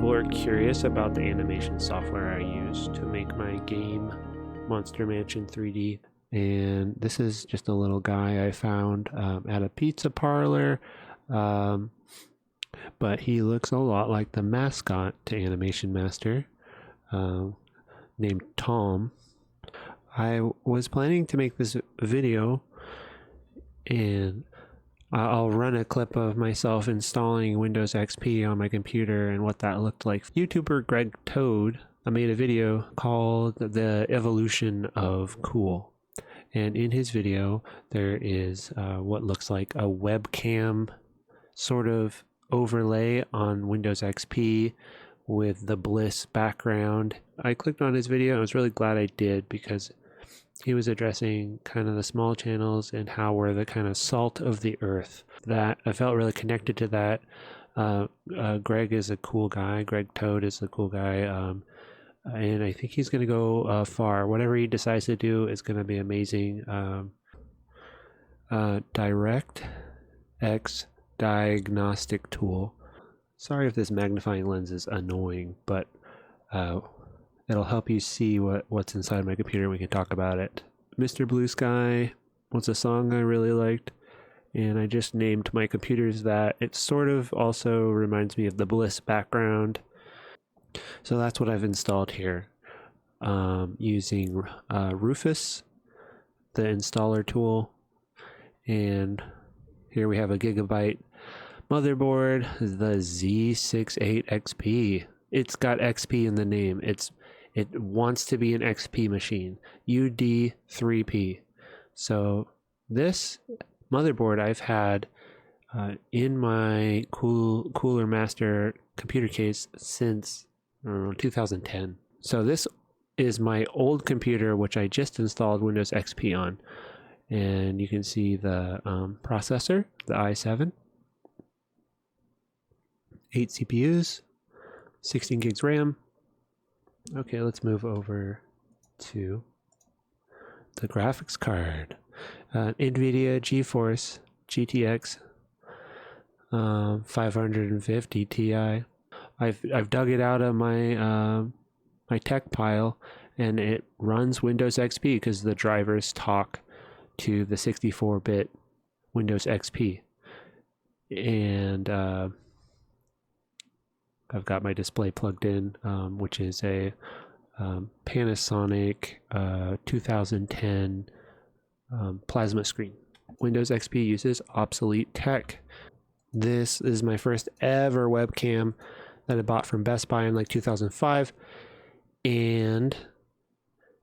people are curious about the animation software I use to make my game Monster Mansion 3D. And this is just a little guy I found at a pizza parlor. But he looks a lot like the mascot to Animation Master, named Tom. I was planning to make this video, and I'll run a clip of myself installing Windows XP on my computer and what that looked like. YouTuber Greg Toad made a video called The Evolution of Cool. And in his video, there is what looks like a webcam sort of overlay on Windows XP with the Bliss background. I clicked on his video and I was really glad I did, because he was addressing kind of the small channels and how we're the kind of salt of the earth. That I felt really connected to that. Greg is a cool guy. Greg Toad is a cool guy. And I think he's going to go far. Whatever he decides to do is going to be amazing. DirectX diagnostic tool. Sorry if this magnifying lens is annoying, but it'll help you see what's inside my computer and we can talk about it. Mr. Blue Sky was a song I really liked, and I just named my computers that. It sort of also reminds me of the Bliss background. So that's what I've installed here, using Rufus, the installer tool. And here we have a gigabyte motherboard, the Z68XP. It's got XP in the name. It wants to be an XP machine, UD3P. So this motherboard I've had in my Cooler Master computer case since 2010. So this is my old computer, which I just installed Windows XP on. And you can see the processor, the i7, 8 CPUs, 16 gigs RAM. Okay, let's move over to the graphics card. NVIDIA GeForce GTX 550 Ti. I've dug it out of my my tech pile, and it runs Windows XP because the drivers talk to the 64-bit Windows XP. And I've got my display plugged in, which is a Panasonic 2010 plasma screen. Windows XP uses obsolete tech. This is my first ever webcam that I bought from Best Buy in like 2005, and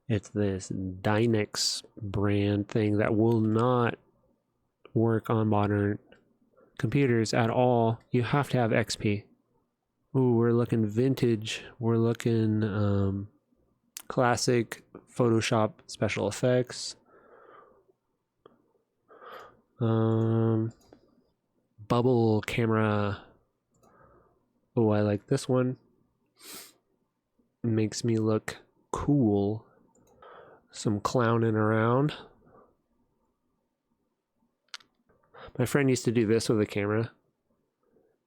it's this Dynex brand thing that will not work on modern computers at all. You have to have XP. Ooh, we're looking vintage. We're looking classic Photoshop special effects. Bubble camera. Oh, I like this one. It makes me look cool. Some clowning around. My friend used to do this with a camera.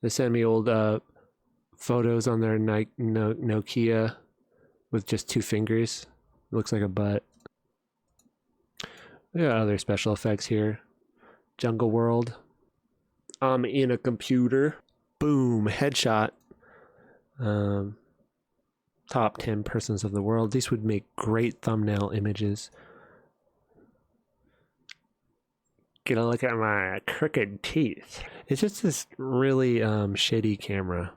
They sent me old photos on their Nokia with just 2 fingers. It looks like a butt. We got other special effects here. Jungle World. I'm in a computer. Boom, headshot. Top 10 persons of the world. These would make great thumbnail images. Get a look at my crooked teeth. It's just this really shitty camera.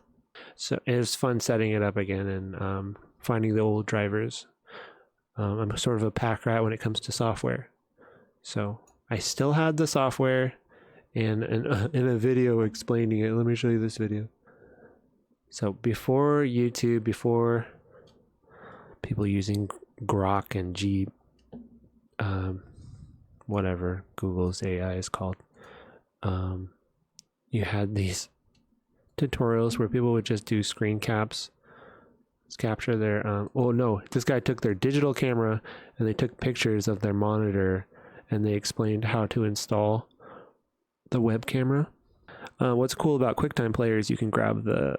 So it was fun setting it up again and finding the old drivers. I'm sort of a pack rat when it comes to software. So I still had the software, and in a video explaining it. Let me show you this video. So before YouTube, before people using Grok and whatever Google's AI is called, you had these tutorials where people would just do screen caps, capture their oh no, this guy took their digital camera and they took pictures of their monitor and they explained how to install the web camera. What's cool about QuickTime Player is you can grab the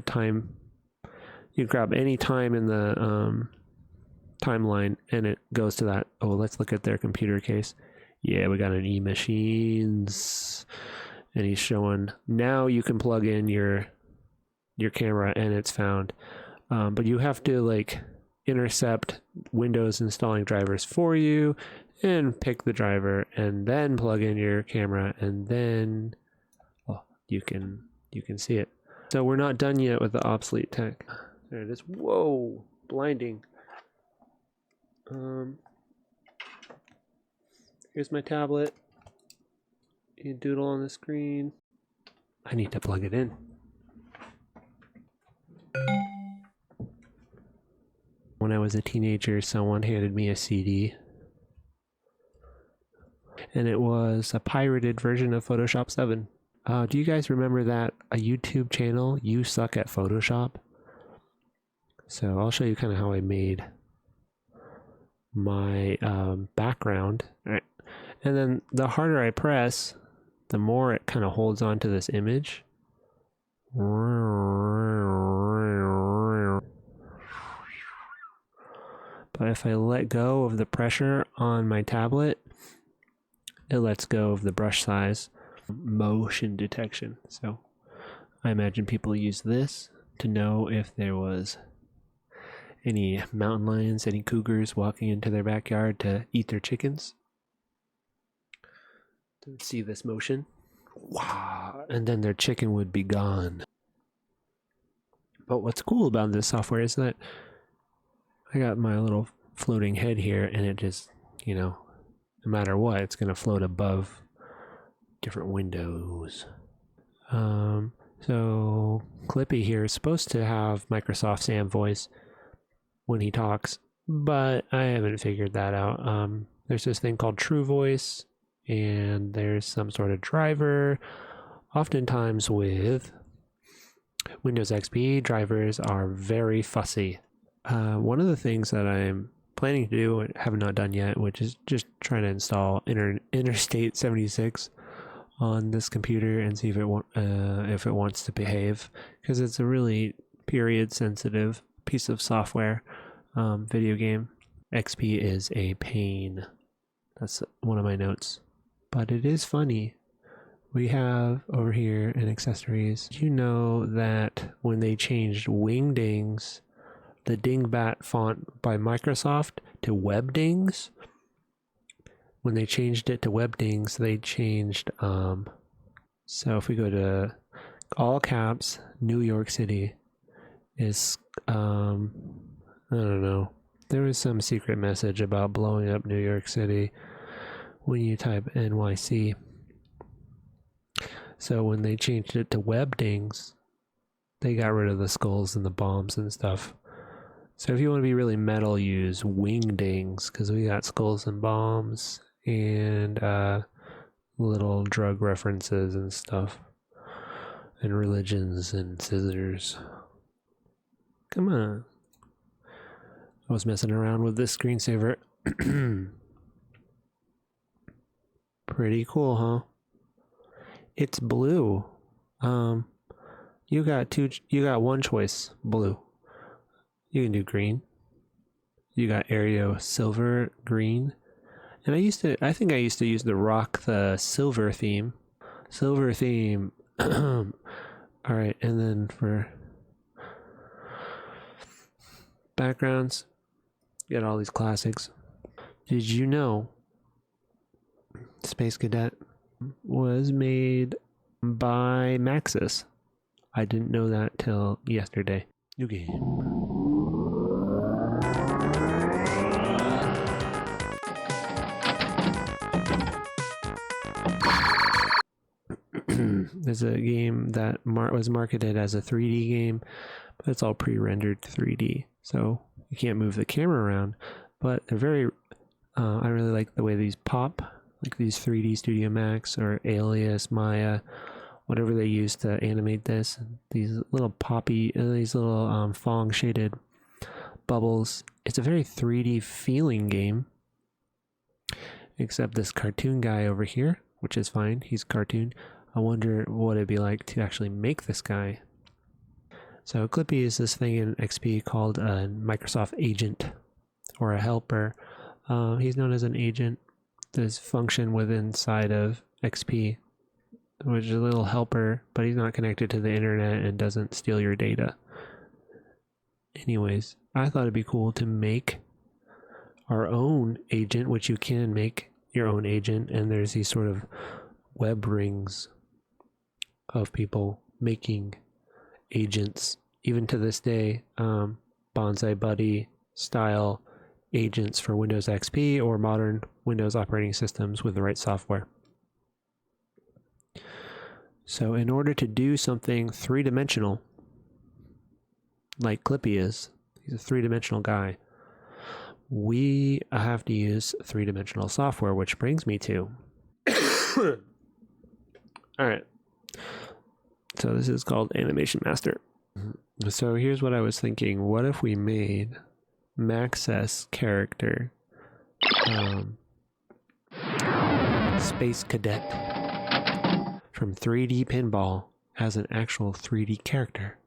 time You grab any time in the timeline and it goes to that. Oh, let's look at their computer case. Yeah, we got an E-machines, and he's showing now you can plug in your camera and it's found, but you have to like intercept Windows installing drivers for you and pick the driver and then plug in your camera, and then you can see it. So we're not done yet with the obsolete tech. There it is. Whoa, blinding. Here's my tablet. You doodle on the screen. I need to plug it in. When I was a teenager, someone handed me a CD. And it was a pirated version of Photoshop 7. Do you guys remember that? A YouTube channel, You Suck at Photoshop? So I'll show you kind of how I made my background. All right. And then the harder I press, the more it kind of holds on to this image. But if I let go of the pressure on my tablet, it lets go of the brush size. Motion detection. So I imagine people use this to know if there was any mountain lions, any cougars walking into their backyard to eat their chickens. To see this motion. Wow. And then their chicken would be gone. But what's cool about this software is that I got my little floating head here, and it just, you know, no matter what, it's going to float above different windows. So Clippy here is supposed to have Microsoft Sam voice when he talks, but I haven't figured that out. There's this thing called True Voice, and there's some sort of driver. Oftentimes with Windows XP, drivers are very fussy. One of the things that I'm planning to do, and have not done yet, which is just trying to install Interstate 76 on this computer and see if it wants to behave, because it's a really period sensitive piece of software. Video game. XP is a pain. That's one of my notes. But it is funny. We have over here in accessories. You know that when they changed Wingdings, the Dingbat font by Microsoft to Webdings, when they changed it to Webdings, they changed, so if we go to all caps, New York City is, I don't know. There was some secret message about blowing up New York City when you type NYC. So when they changed it to Webdings, they got rid of the skulls and the bombs and stuff. So if you want to be really metal, use Wingdings, because we got skulls and bombs and little drug references and stuff, and religions and scissors. Come on. I was messing around with this screensaver. Pretty cool, huh? It's blue. You got one choice, blue. You can do green. You got Aereo silver, green. And I think I used to use the silver theme. Silver theme. All right, and then for backgrounds, you got all these classics. Did you know Space Cadet was made by Maxis? I didn't know that till yesterday. New game. There's a game that was marketed as a 3D game, but it's all pre-rendered 3D, so you can't move the camera around. But they're very, I really like the way these pop, like these 3D Studio Max or Alias, Maya, whatever they use to animate this. These little poppy, these little Fong shaded bubbles. It's a very 3D feeling game, except this cartoon guy over here, which is fine. He's cartoon. I wonder what it'd be like to actually make this guy. So Clippy is this thing in XP called a Microsoft agent or a helper. He's known as an agent. This function within inside of XP, which is a little helper, but he's not connected to the internet and doesn't steal your data. Anyways, I thought it'd be cool to make our own agent, which you can make your own agent, and there's these sort of web rings of people making agents. Even to this day, Bonsai Buddy style agents for Windows XP or modern Windows operating systems with the right software. So in order to do something three-dimensional, like Clippy is, he's a three-dimensional guy, we have to use three-dimensional software, which brings me to... Alright. So this is called Animation Master. So here's what I was thinking. What if we made Max's character Space Cadet from 3D Pinball as an actual 3D character?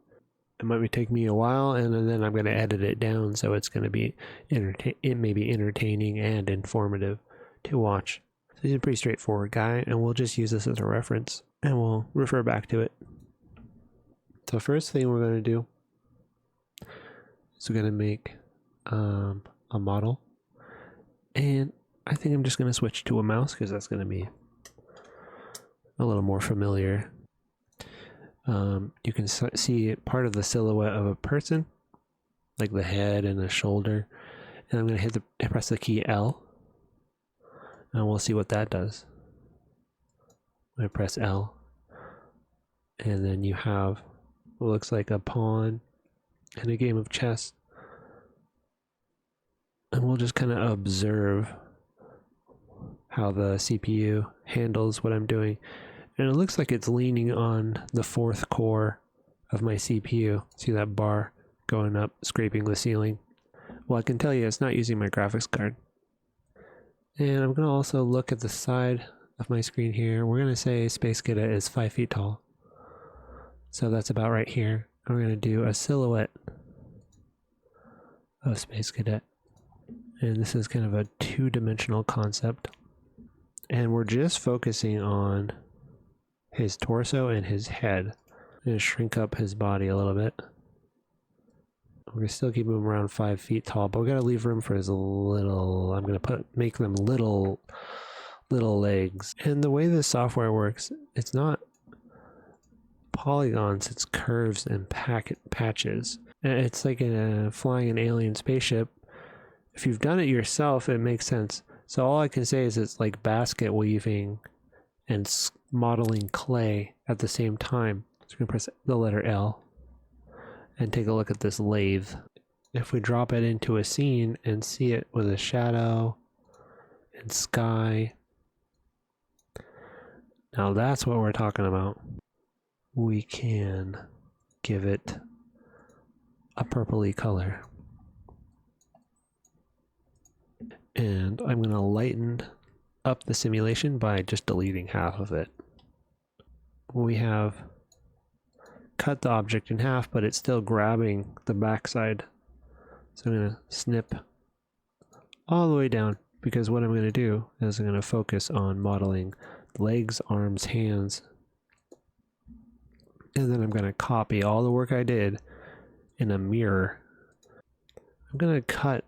It might take me a while, and then I'm going to edit it down so it's going to be entertaining and informative to watch. So he's a pretty straightforward guy, and we'll just use this as a reference, and we'll refer back to it. So first thing we're going to do is we're going to make a model, and I think I'm just going to switch to a mouse because that's going to be a little more familiar. You can see part of the silhouette of a person, like the head and the shoulder, and I'm going to press the key L, and we'll see what that does. I press L, and then you have what looks like a pawn in a game of chess, and we'll just kind of observe how the CPU handles what I'm doing. And it looks like it's leaning on the fourth core of my CPU. See that bar going up, scraping the ceiling? Well, I can tell you it's not using my graphics card. And I'm going to also look at the side of my screen here. We're going to say Space Cadet is 5 feet tall. So that's about right here. We're going to do a silhouette of Space Cadet. And this is kind of a two-dimensional concept. And we're just focusing on his torso and his head. I'm going to shrink up his body a little bit. We're going to still keep him around 5 feet tall, but we got to leave room for his little, I'm going to make them little legs. And the way this software works, it's not polygons, it's curves and patches. It's like flying an alien spaceship. If you've done it yourself, it makes sense. So all I can say is it's like basket weaving and modeling clay at the same time. So we're going to press the letter L and take a look at this lathe. If we drop it into a scene and see it with a shadow and sky, now that's what we're talking about. We can give it a purpley color. And I'm going to lighten up the simulation by just deleting half of it. We have cut the object in half, but it's still grabbing the backside. So I'm going to snip all the way down, because what I'm going to do is I'm going to focus on modeling legs, arms, hands, and then I'm going to copy all the work I did in a mirror. I'm going to cut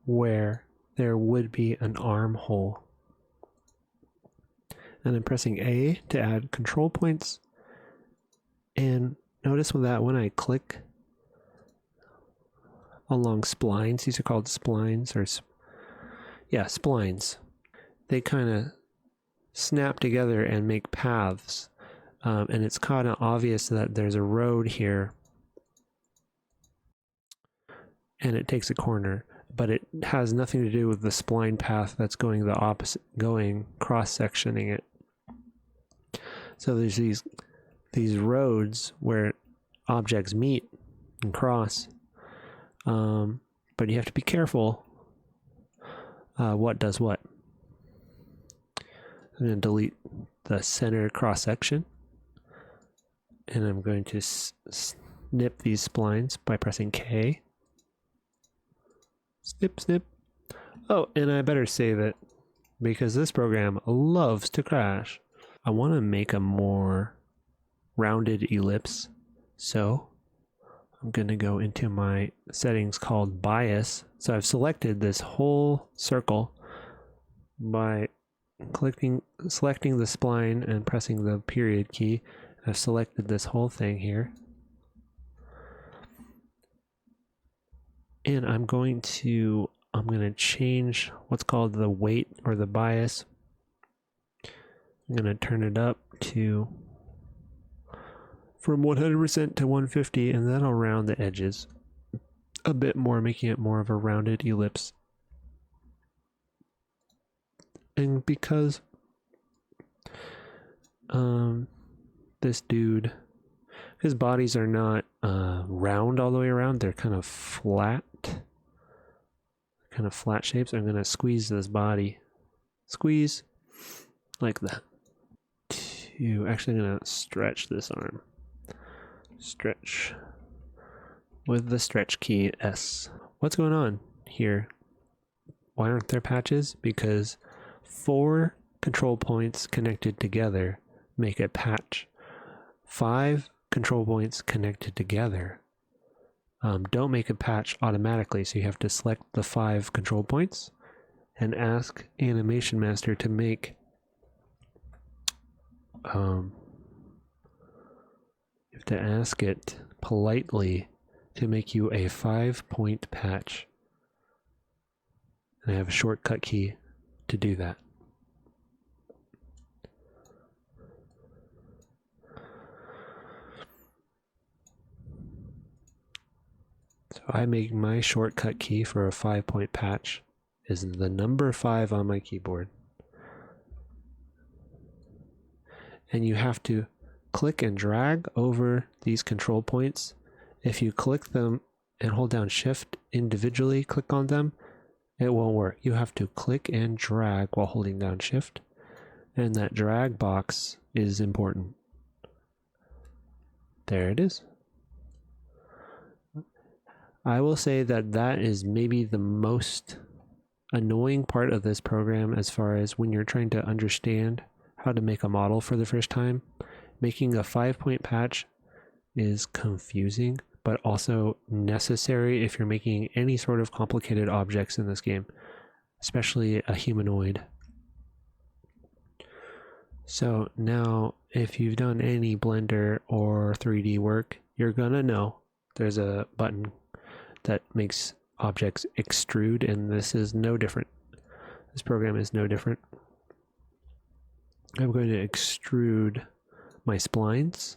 where there would be an armhole. And I'm pressing A to add control points. And notice with that, when I click along splines, these are called splines, or splines. They kind of snap together and make paths. And it's kind of obvious that there's a road here. And it takes a corner. But it has nothing to do with the spline path that's going the opposite, going cross-sectioning it. So there's these roads where objects meet and cross, but you have to be careful what does what. I'm going to delete the center cross-section, and I'm going to snip these splines by pressing K. Snip, snip. Oh, and I better save it because this program loves to crash. I want to make a more rounded ellipse, so I'm going to go into my settings called bias. So I've selected this whole circle by selecting the spline and pressing the period key. I've selected this whole thing here. And I'm going to change what's called the weight or the bias. I'm going to turn it up to from 100% to 150, and then I'll round the edges a bit more, making it more of a rounded ellipse. And because this dude, his bodies are not round all the way around, they're kind of flat shapes. I'm gonna squeeze this body, squeeze like that. Actually, I'm gonna stretch this arm, stretch with the stretch key S. What's going on here? Why aren't there patches? Because 4 control points connected together make a patch. 5 control points connected together don't make a patch automatically, so you have to select the 5 control points and ask Animation Master to make you have to ask it politely to make you a 5-point patch. And I have a shortcut key to do that. So I make my shortcut key for a 5-point patch is the number 5 on my keyboard. And you have to click and drag over these control points. If you click them and hold down Shift individually, click on them, it won't work. You have to click and drag while holding down Shift, and that drag box is important. There it is. I will say that that is maybe the most annoying part of this program as far as when you're trying to understand how to make a model for the first time. Making a 5-point patch is confusing, but also necessary if you're making any sort of complicated objects in this game, especially a humanoid. So now, if you've done any Blender or 3D work, you're gonna know there's a button that makes objects extrude, and this is no different. This program is no different. I'm going to extrude my splines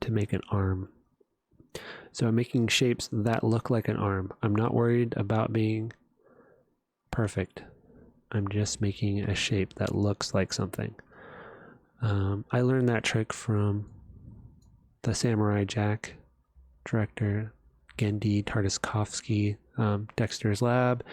to make an arm. So I'm making shapes that look like an arm. I'm not worried about being perfect. I'm just making a shape that looks like something. I learned that trick from the Samurai Jack director, Genndy Tartakovsky, Dexter's Lab.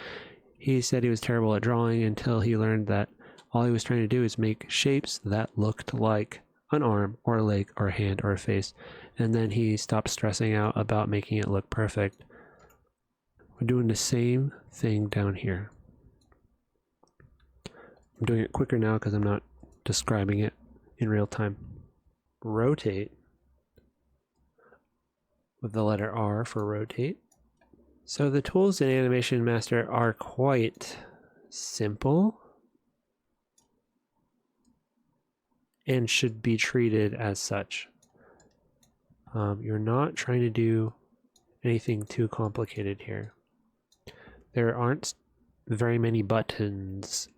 He said he was terrible at drawing until he learned that all he was trying to do is make shapes that looked like an arm or a leg or a hand or a face. And then he stopped stressing out about making it look perfect. We're doing the same thing down here. I'm doing it quicker now because I'm not describing it in real time. Rotate with the letter R for rotate. So the tools in Animation Master are quite simple and should be treated as such. You're not trying to do anything too complicated here. There aren't very many buttons,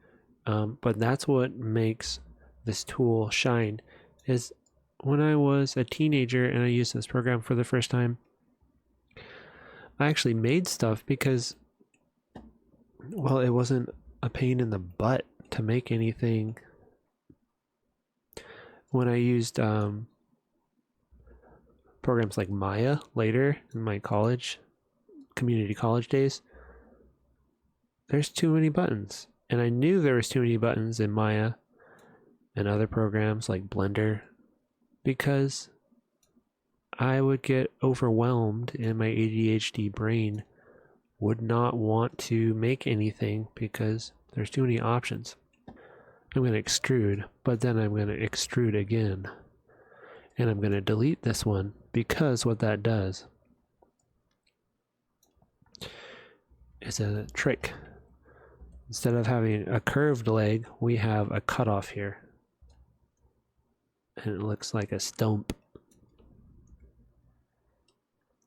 but that's what makes this tool shine. Is when I was a teenager and I used this program for the first time, I actually made stuff because, well, it wasn't a pain in the butt to make anything. When I used programs like Maya later in my community college days, there's too many buttons. And I knew there was too many buttons in Maya and other programs like Blender because I would get overwhelmed and my ADHD brain would not want to make anything because there's too many options. I'm going to extrude, but then I'm going to extrude again. And I'm going to delete this one because what that does is a trick. Instead of having a curved leg, we have a cutoff here. And it looks like a stump.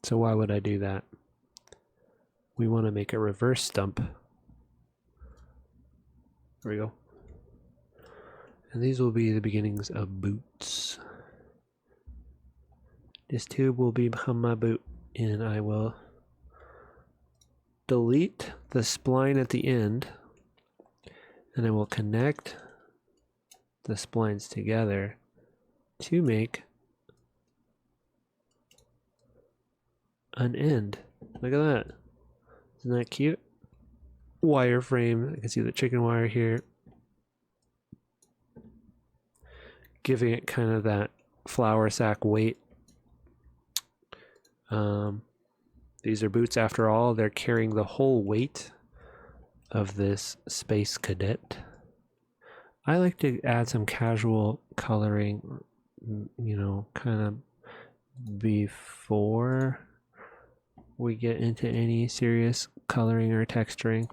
So why would I do that? We want to make a reverse stump. There we go. And these will be the beginnings of boots. This tube will become my boot, and I will delete the spline at the end, and I will connect the splines together to make an end. Look at that. Isn't that cute? Wireframe. I can see the chicken wire here, giving it kind of that flour sack weight. These are boots after all. They're carrying the whole weight of this Space Cadet. I like to add some casual coloring, you know, kind of before we get into any serious coloring or texturing.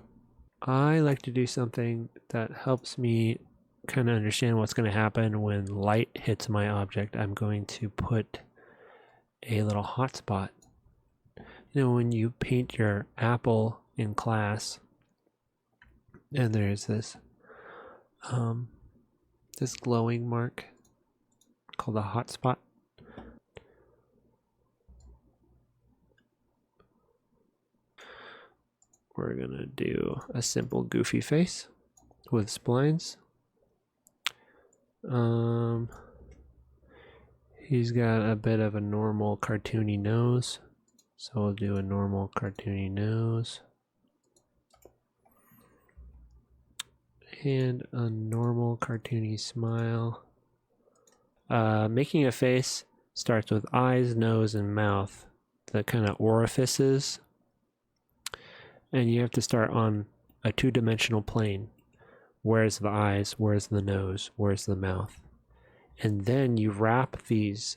I like to do something that helps me kind of understand what's going to happen when light hits my object. I'm going to put a little hotspot. You know, when you paint your apple in class, and there's this this glowing mark called a hotspot. We're gonna do a simple goofy face with splines. He's got a bit of a normal cartoony nose, so we'll do a normal cartoony nose. And a normal cartoony smile. Making a face starts with eyes, nose, and mouth, the kind of orifices. And you have to start on a two-dimensional plane. Where's the eyes? Where's the nose? Where's the mouth? And then you wrap these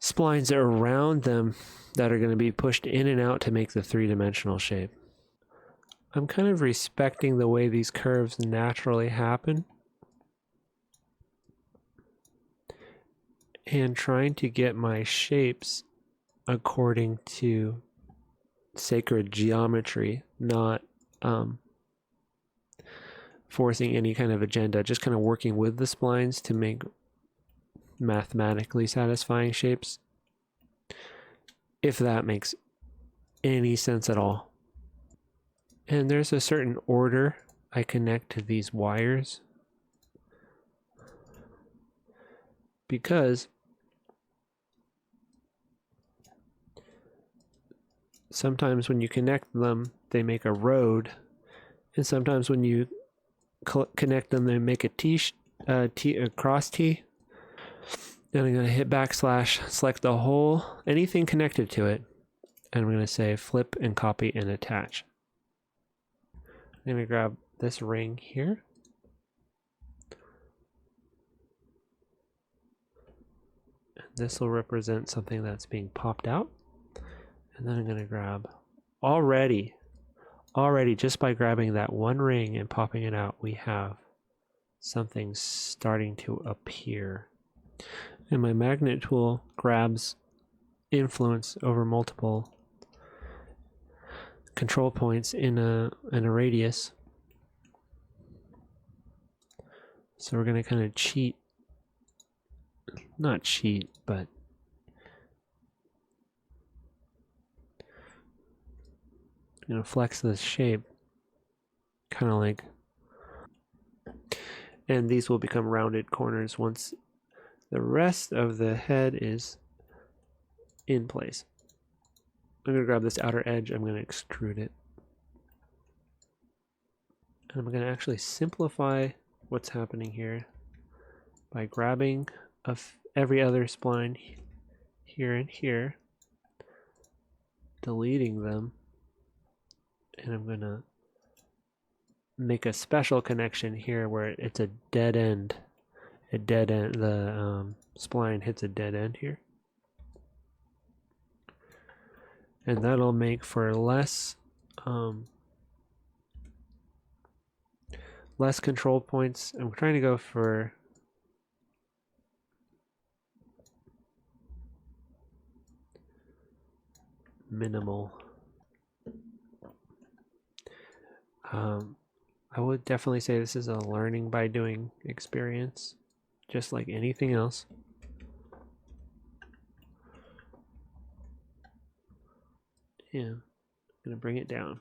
splines around them that are going to be pushed in and out to make the three-dimensional shape. I'm kind of respecting the way these curves naturally happen and trying to get my shapes according to sacred geometry, not forcing any kind of agenda, just kind of working with the splines to make mathematically satisfying shapes, if that makes any sense at all. And there's a certain order I connect to these wires, because sometimes when you connect them, they make a road, and sometimes when you connect them, they make a cross T. Then I'm going to hit backslash, select the whole, anything connected to it, and I'm going to say flip and copy and attach. I'm going to grab this ring here. This will represent something that's being popped out. And then I'm going to grab already just by grabbing that one ring and popping it out, we have something starting to appear. And my magnet tool grabs influence over multiple control points in a radius. So we're going to kind of cheat, not cheat, but I'm going to flex this shape, kind of like, and these will become rounded corners once the rest of the head is in place. I'm going to grab this outer edge, I'm going to extrude it. And I'm going to actually simplify what's happening here by grabbing every other spline here and here, deleting them, and I'm gonna make a special connection here where it's a dead end. A dead end. The spline hits a dead end here, and that'll make for less less control points. I'm trying to go for minimal. I would definitely say this is a learning by doing experience, just like anything else. Yeah, I'm gonna bring it down.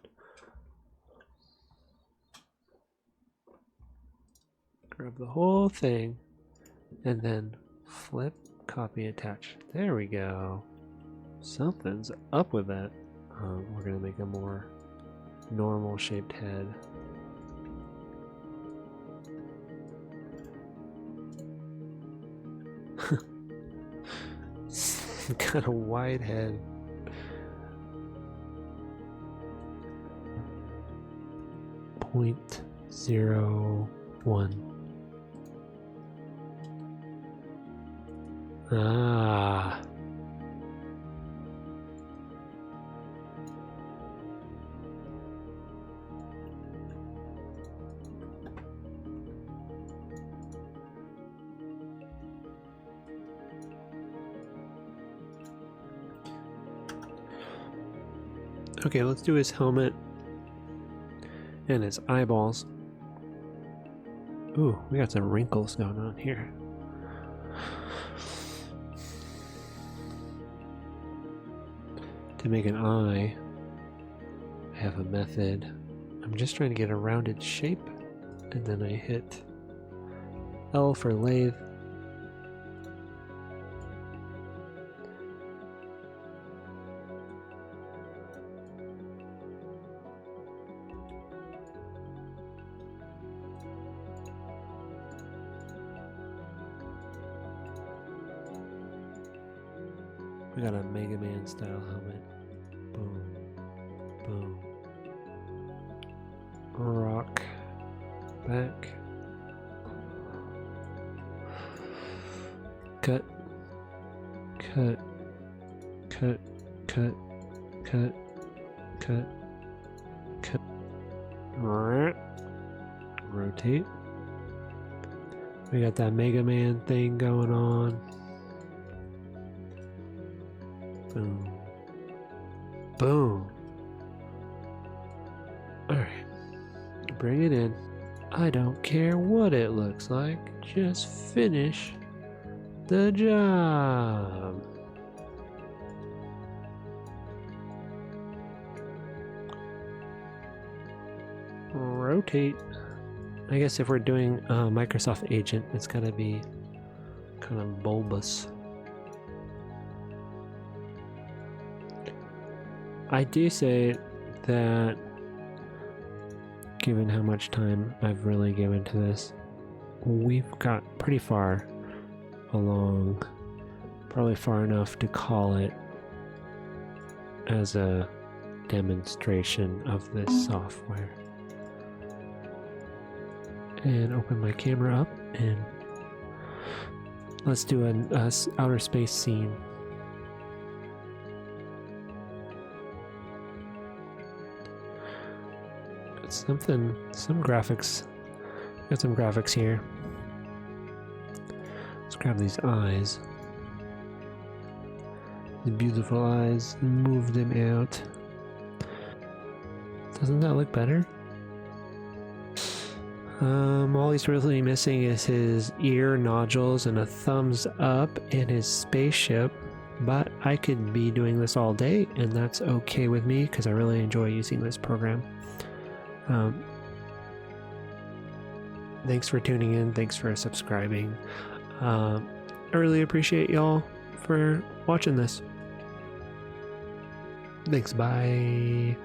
Grab the whole thing and then flip, copy, attach. There we go. Something's up with that. We're gonna make a more normal shaped head. Got a wide head. .01. Ah. Okay, let's do his helmet and his eyeballs. Ooh, we got some wrinkles going on here. To make an eye, I have a method. I'm just trying to get a rounded shape, and then I hit L for lathe. We got a Mega Man style helmet. Boom. Boom. Rock. Back. Cut. Cut. Cut. Cut. Cut. Cut. Cut. Rotate. We got that Mega Man thing going on. Boom. Boom. Alright. Bring it in. I don't care what it looks like. Just finish the job. Rotate. I guess if we're doing Microsoft Agent, it's gotta be kind of bulbous. I do say that, given how much time I've really given to this, we've got pretty far along, probably far enough to call it as a demonstration of this software. And open my camera up, and let's do an outer space scene. Some graphics. Got some graphics here. Let's grab these eyes. The beautiful eyes. Move them out. Doesn't that look better? All he's really missing is his ear nodules and a thumbs up and his spaceship. But I could be doing this all day, and that's okay with me because I really enjoy using this program. Thanks for tuning in. Thanks for subscribing. I really appreciate y'all for watching this. Thanks. Bye.